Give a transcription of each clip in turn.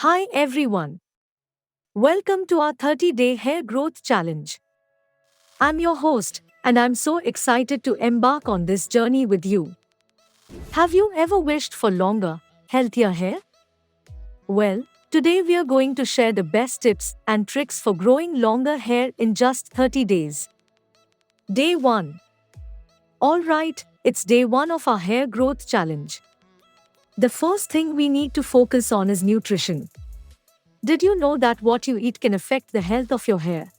Hi everyone. Welcome to our 30-day hair growth challenge. I'm your host, and I'm so excited to embark on this journey with you. Have you ever wished for longer, healthier hair? Well, today we are going to share the best tips and tricks for growing longer hair in just 30 days. Day 1. Alright, it's day 1 of our hair growth challenge. The first thing we need to focus on is nutrition. Did you know that what you eat can affect the health of your hair?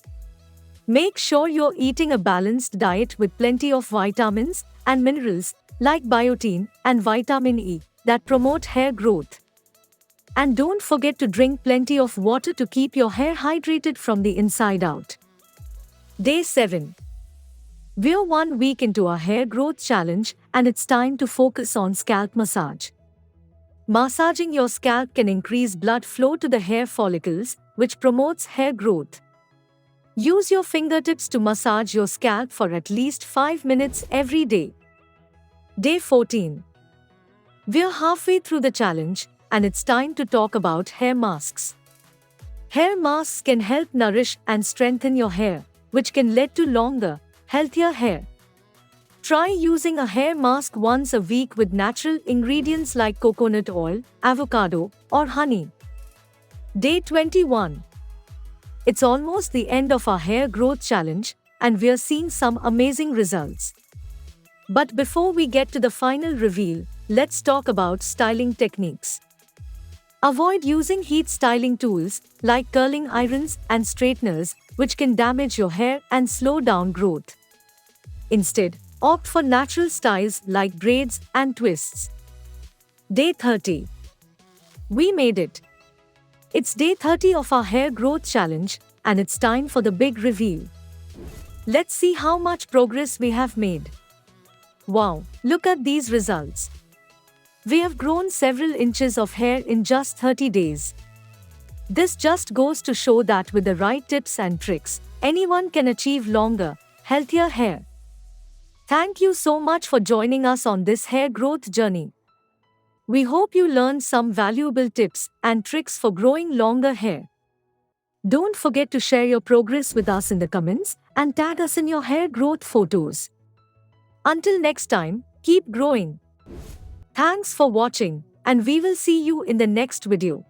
Make sure you're eating a balanced diet with plenty of vitamins and minerals like biotin and vitamin E that promote hair growth. And don't forget to drink plenty of water to keep your hair hydrated from the inside out. Day 7. We're 1 week into our hair growth challenge and it's time to focus on scalp massage. Massaging your scalp can increase blood flow to the hair follicles, which promotes hair growth. Use your fingertips to massage your scalp for at least 5 minutes every day. Day 14. We're halfway through the challenge, and it's time to talk about hair masks. Hair masks can help nourish and strengthen your hair, which can lead to longer, healthier hair. Try using a hair mask once a week with natural ingredients like coconut oil, avocado, or honey. Day 21. It's almost the end of our hair growth challenge, and we're seeing some amazing results. But before we get to the final reveal, let's talk about styling techniques. Avoid using heat styling tools like curling irons and straighteners, which can damage your hair and slow down growth. Instead, opt for natural styles like braids and twists. Day 30. We made it. It's day 30 of our hair growth challenge, and it's time for the big reveal. Let's see how much progress we have made. Wow, look at these results. We have grown several inches of hair in just 30 days. This just goes to show that with the right tips and tricks, anyone can achieve longer, healthier hair. Thank you so much for joining us on this hair growth journey. We hope you learned some valuable tips and tricks for growing longer hair. Don't forget to share your progress with us in the comments and tag us in your hair growth photos. Until next time, keep growing. Thanks for watching, and we will see you in the next video.